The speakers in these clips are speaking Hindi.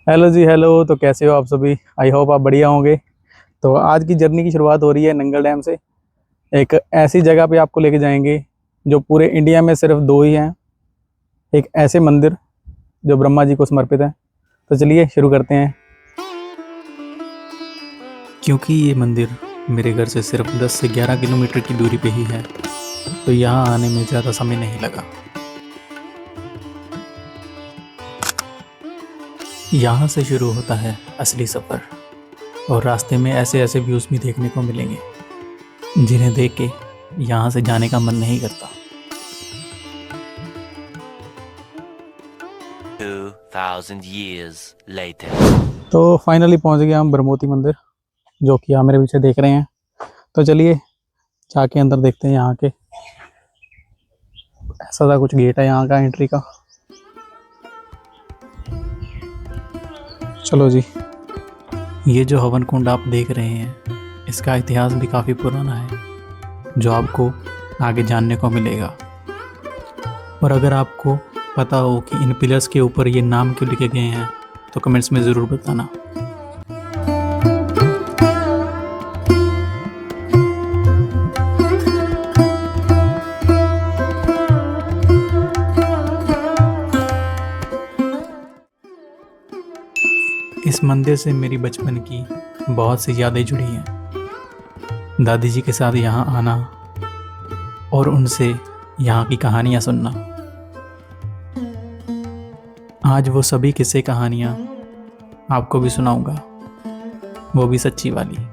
हेलो जी, हेलो। तो कैसे हो आप सभी? आई होप आप बढ़िया होंगे। तो आज की जर्नी की शुरुआत हो रही है नंगल डैम से। एक ऐसी जगह पे आपको लेके जाएंगे जो पूरे इंडिया में सिर्फ दो ही हैं। एक ऐसे मंदिर जो ब्रह्मा जी को समर्पित है। तो चलिए शुरू करते हैं। क्योंकि ये मंदिर मेरे घर से सिर्फ 10 से 11 किलोमीटर की दूरी पे ही है, तो यहाँ आने में ज़्यादा समय नहीं लगा। यहाँ से शुरू होता है असली सफ़र, और रास्ते में ऐसे ऐसे व्यूज़ भी देखने को मिलेंगे जिन्हें देख के यहाँ से जाने का मन नहीं करता। 2000 years later. तो फाइनली पहुँच गए हम ब्रह्मोती मंदिर, जो कि आप मेरे पीछे देख रहे हैं। तो चलिए जाके अंदर देखते हैं। यहाँ के ऐसा सा कुछ गेट है यहाँ का एंट्री का। चलो जी। ये जो हवन कुंड आप देख रहे हैं, इसका इतिहास भी काफ़ी पुराना है, जो आपको आगे जानने को मिलेगा। और अगर आपको पता हो कि इन पिलर्स के ऊपर ये नाम क्यों लिखे गए हैं, तो कमेंट्स में ज़रूर बताना। इस मंदिर से मेरी बचपन की बहुत सी यादें जुड़ी हैं। दादी जी के साथ यहाँ आना और उनसे यहाँ की कहानियाँ सुनना। आज वो सभी किस्से कहानियाँ आपको भी सुनाऊंगा, वो भी सच्ची वाली।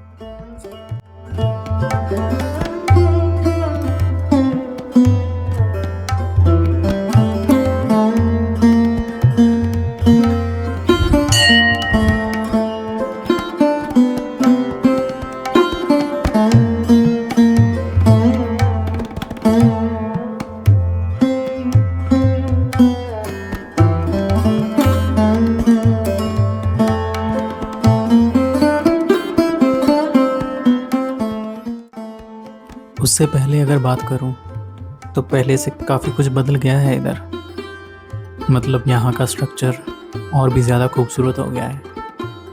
उससे पहले अगर बात करूं, तो पहले से काफ़ी कुछ बदल गया है इधर। मतलब यहाँ का स्ट्रक्चर और भी ज़्यादा खूबसूरत हो गया है।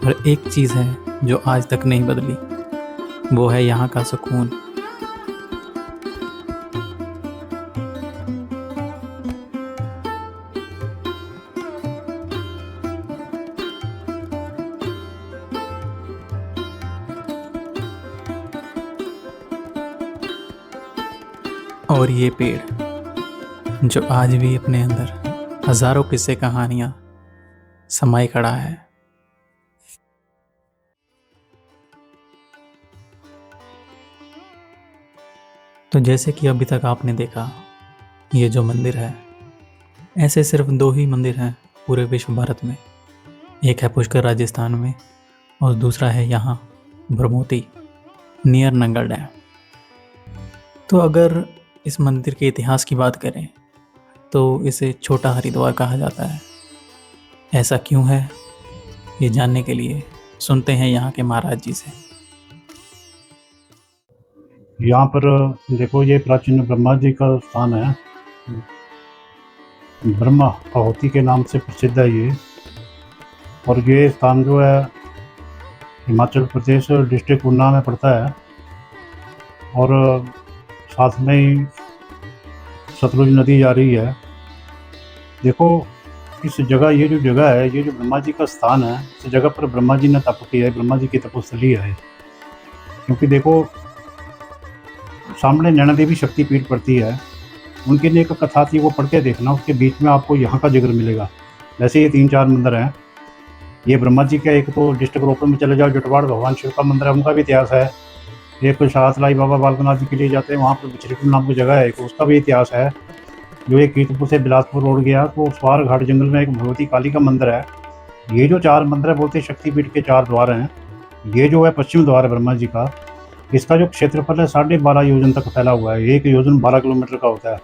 पर एक चीज़ है जो आज तक नहीं बदली, वो है यहाँ का सुकून। और ये पेड़ जो आज भी अपने अंदर हजारों किस्से कहानियां समाये खड़ा है। तो जैसे कि अभी तक आपने देखा, ये जो मंदिर है, ऐसे सिर्फ दो ही मंदिर हैं पूरे विश्व भारत में। एक है पुष्कर राजस्थान में, और दूसरा है यहाँ ब्रह्मोती नियर नंगल डैम। तो अगर इस मंदिर के इतिहास की बात करें, तो इसे छोटा हरिद्वार कहा जाता है। ऐसा क्यों है, ये जानने के लिए सुनते हैं यहाँ के महाराज जी से। यहाँ पर देखो, ये प्राचीन ब्रह्मा जी का स्थान है। ब्रह्मा आहुति के नाम से प्रसिद्ध है ये। और ये स्थान जो है हिमाचल प्रदेश डिस्ट्रिक्ट ऊना में पड़ता है, और साथ में ही सतलुज नदी जा रही है। देखो, इस जगह, ये जो जगह है, ये जो ब्रह्मा जी का स्थान है, इस जगह पर ब्रह्मा जी ने तप किया है। ब्रह्मा जी की तपस्थली है। क्योंकि देखो, सामने नैना देवी शक्तिपीठ पड़ती है। उनकी ने एक कथा थी, वो पढ़ के देखना, उसके बीच में आपको यहाँ का जिक्र मिलेगा। वैसे ये 3-4 मंदिर हैं। ये ब्रह्मा जी का, एक तो डिस्ट्रिक्ट रोपड़ में चले जाओ, जटवाड़ भगवान शिव का मंदिर है, उनका भी इतिहास है। एक शाहतलाई बाबा बालकनाथ जी के लिए जाते हैं, वहाँ पर बिचरीपुर नाम की जगह है, एक उसका भी इतिहास है। जो एक कीर्तपुर से बिलासपुर रोड गया, तो स्वार घाट जंगल में एक भगवती काली का मंदिर है। ये जो 4 मंदिर है, बोलते शक्तिपीठ के 4 द्वार हैं। ये जो है पश्चिम द्वार है ब्रह्मा जी का। इसका जो क्षेत्रफल है 12.5 योजन तक फैला हुआ है। एक योजन 12 किलोमीटर का होता है।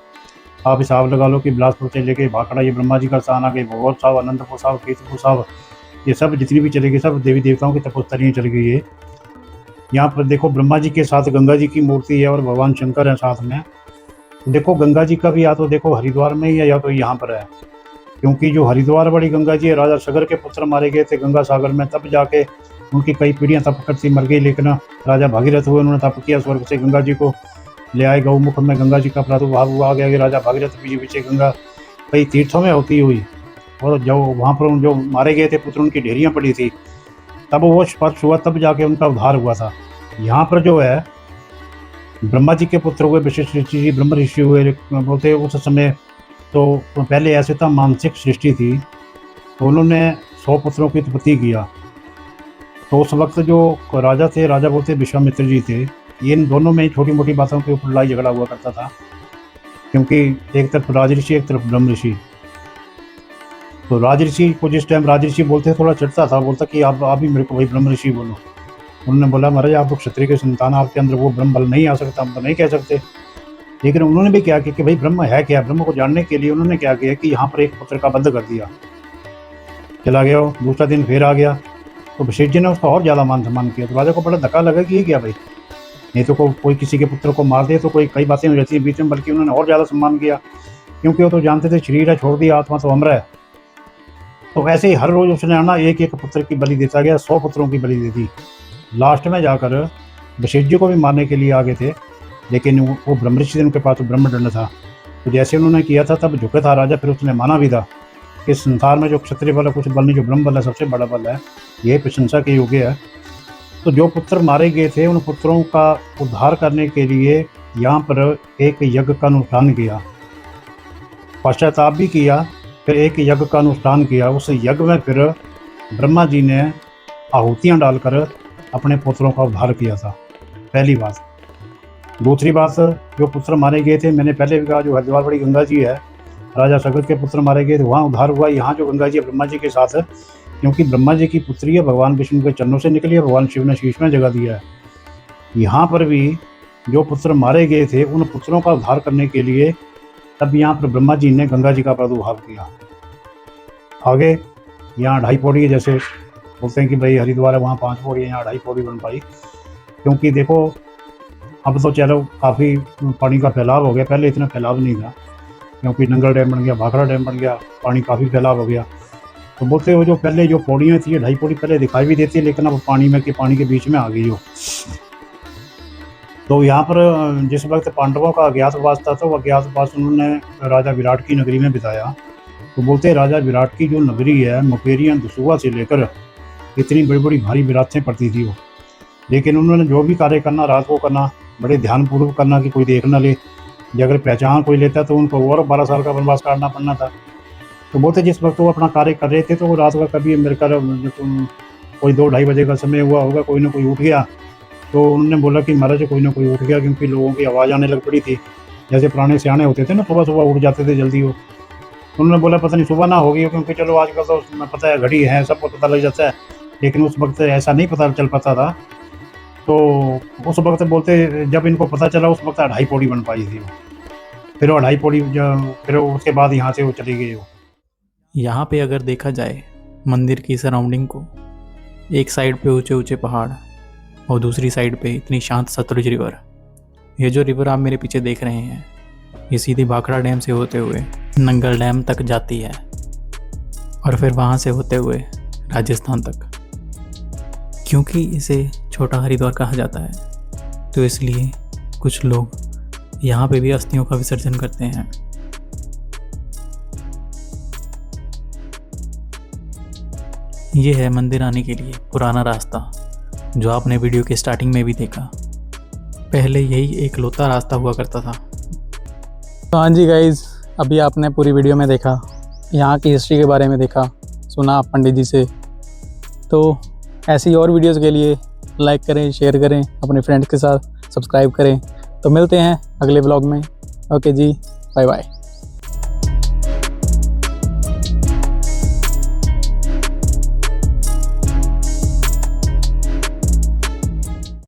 आप हिसाब लगा लो कि बिलासपुर से लेके भाखड़ा, ये ब्रह्मा जी का स्थान आ गई, भगवत साहब, अनंतपुर साहब, कीर्तपुर साहब, ये सब जितनी भी चली गई, सब देवी देवताओं की तपस्थलियाँ चली गई है। यहाँ पर देखो, ब्रह्मा जी के साथ गंगा जी की मूर्ति है और भगवान शंकर है साथ में। देखो, गंगा जी का भी या तो देखो हरिद्वार में ही है, या तो यहाँ पर है। क्योंकि जो हरिद्वार वाली गंगा जी है, राजा सगर के पुत्र मारे गए थे गंगा सागर में, तब जाके उनकी कई पीढ़ियां तप करती मर गई, लेकिन राजा भागीरथ हुए, उन्होंने तप किया, स्वर्ग से गंगा जी को ले आए, गौमुख में गंगा जी का प्रादुर्भाव हुआ, आ गया कि राजा भागीरथ पीछे पीछे गंगा कई तीर्थों में होती हुई, और जो वहाँ पर जो मारे गए थे पुत्र उनकी ढेरियाँ पड़ी थी, तब वो स्पर्श हुआ, तब जाके उनका उद्धार हुआ था। यहाँ पर जो है ब्रह्मा जी के पुत्र हुए वशिष्ठ ऋषि जी, ब्रह्म ऋषि हुए, बोलते उस समय तो पहले ऐसे था मानसिक सृष्टि थी, तो उन्होंने 100 पुत्रों की उत्पत्ति किया। तो उस वक्त जो राजा थे, राजा बोलते विश्वामित्र जी थे, ये इन दोनों में छोटी मोटी बातों के ऊपर लड़ाई झगड़ा हुआ करता था, क्योंकि एक तरफ राजऋषि एक तरफ ब्रह्म ऋषि। तो राजऋषि को जिस टाइम राजऋषि बोलते थोड़ा चिढ़ता था, बोलता कि आप भी मेरे को भाई ब्रह्म ऋषि बोलो। उन्होंने बोला महाराज आप तो क्षत्रिय के संतान, आपके अंदर वो ब्रह्म बल नहीं आ सकता, हम तो नहीं कह सकते। लेकिन उन्होंने भी क्या किया कि भाई ब्रह्म है क्या, ब्रह्म को जानने के लिए उन्होंने क्या किया कि यहाँ पर एक पुत्र का बंध कर दिया, चला गया वो, दूसरा दिन फिर आ गया, तो वशिष्ठ जी ने उसका और ज़्यादा मान सम्मान किया। तो राजा को बड़ा धक्का लगा कि ये क्या भाई, नहीं तो कोई किसी के पुत्र को मार दे तो कोई कई बातें हो जाती हैं बीच में, बल्कि उन्होंने और ज़्यादा सम्मान किया, क्योंकि वो तो जानते थे शरीर है छोड़ दिया, आत्मा तो अमर है। तो ऐसे ही हर रोज़ उसने आना एक एक पुत्र की बलि देता गया, 100 पुत्रों की बलि दे दी। लास्ट में जाकर वशिष्ठ जी को भी मारने के लिए आ गए थे, लेकिन वो ब्रह्मऋषि थे, उनके पास तो ब्रह्मदंड था, तो जैसे उन्होंने किया था तब झुका था राजा, फिर उसने माना भी था कि संसार में जो क्षत्रिय बल है कुछ बल नहीं, जो ब्रह्म बल है सबसे बड़ा बल है, ये प्रशंसा के योग्य है। तो जो पुत्र मारे गए थे उन पुत्रों का उद्धार करने के लिए यहाँ पर एक यज्ञ का अनुष्ठान किया, पश्चाताप भी किया, फिर एक यज्ञ का अनुष्ठान किया। उस यज्ञ में फिर ब्रह्मा जी ने आहुतियाँ डालकर अपने पुत्रों का उद्धार किया था, पहली बात। दूसरी बात, जो पुत्र मारे गए थे, मैंने पहले भी कहा जो हरिद्वार वाली गंगा जी है, राजा सगर के पुत्र मारे गए थे, वहाँ उद्धार हुआ। यहाँ जो गंगा जी है ब्रह्मा जी के साथ है, क्योंकि ब्रह्मा जी की पुत्री है, भगवान विष्णु के चरणों से निकली है, भगवान शिव ने शीश में जगह दिया है। यहाँ पर भी जो पुत्र मारे गए थे उन पुत्रों का उद्धार करने के लिए तब यहाँ पर ब्रह्मा जी ने गंगा जी का प्रादुर्भाव किया। आगे यहाँ 2.5 पौड़ी, जैसे बोलते हैं कि भाई हरिद्वार है वहाँ 5 पौड़ी, यहाँ 2.5 पौड़ी बन पाई, क्योंकि देखो अब तो चलो काफ़ी पानी का फैलाव हो गया, पहले इतना फैलाव नहीं था, क्योंकि नंगल डैम बन गया, भाखड़ा डैम बन गया, पानी काफ़ी फैलाव हो गया। तो बोलते हो जो पहले जो पौड़ियाँ थी 2.5 पौड़ी पहले दिखाई भी देती है, लेकिन अब पानी के बीच में आ गई हो। तो यहाँ पर जिस वक्त पांडवों का अज्ञातवास था, तो अज्ञातवास उन्होंने राजा विराट की नगरी में बिताया। तो बोलते हैं राजा विराट की जो नगरी है, मुकेरियन दसुआ से लेकर इतनी बड़ी बड़ी भारी विरासतें पड़ती थी वो, लेकिन उन्होंने जो भी कार्य करना रात को करना, बड़े ध्यानपूर्वक करना कि कोई देख ना ले, अगर पहचान कोई लेता तो उनको और 12 साल का वनवास काटना पड़ना था। तो बोलते जिस वक्त वो अपना कार्य कर रहे थे तो वो रात का कभी मेरे कर कोई 2-2:30 बजे का समय हुआ होगा, कोई ना कोई उठ गया। तो उन्होंने बोला कि महाराज कोई ना कोई उठ गया, क्योंकि लोगों की आवाज़ आने लग पड़ी थी, जैसे पुराने सियाने होते थे ना, सुबह सुबह उठ जाते थे जल्दी वो। उन्होंने बोला पता नहीं सुबह ना होगी, क्योंकि चलो आजकल तो उसमें पता है घड़ी है, सबको पता लग जाता है, लेकिन उस वक्त ऐसा नहीं पता चल पाता था। तो उस वक्त बोलते जब इनको पता चला उस वक्त 2.5 पौड़ी बन पाई थी वो, फिर वो 2.5 पौड़ी फिर उसके बाद यहाँ से वो चली गई वो। यहाँ पे अगर देखा जाए मंदिर की सराउंडिंग को, एक साइड पे ऊंचे ऊंचे पहाड़ और दूसरी साइड पे इतनी शांत सतलुज रिवर। ये जो रिवर आप मेरे पीछे देख रहे हैं ये सीधी भाखड़ा डैम से होते हुए नंगल डैम तक जाती है और फिर वहाँ से होते हुए राजस्थान तक। क्योंकि इसे छोटा हरिद्वार कहा जाता है तो इसलिए कुछ लोग यहाँ पे भी अस्थियों का विसर्जन करते हैं। ये है मंदिर आने के लिए पुराना रास्ता, जो आपने वीडियो के स्टार्टिंग में भी देखा। पहले यही एक लौता रास्ता हुआ करता था। तो हाँ जी गाइज़, अभी आपने पूरी वीडियो में देखा, यहाँ की हिस्ट्री के बारे में देखा, सुना पंडित जी से। तो ऐसी और वीडियोस के लिए लाइक करें, शेयर करें, अपने फ्रेंड्स के साथ सब्सक्राइब करें। तो मिलते हैं अगले ब्लॉग में। ओके जी, बाय बाय।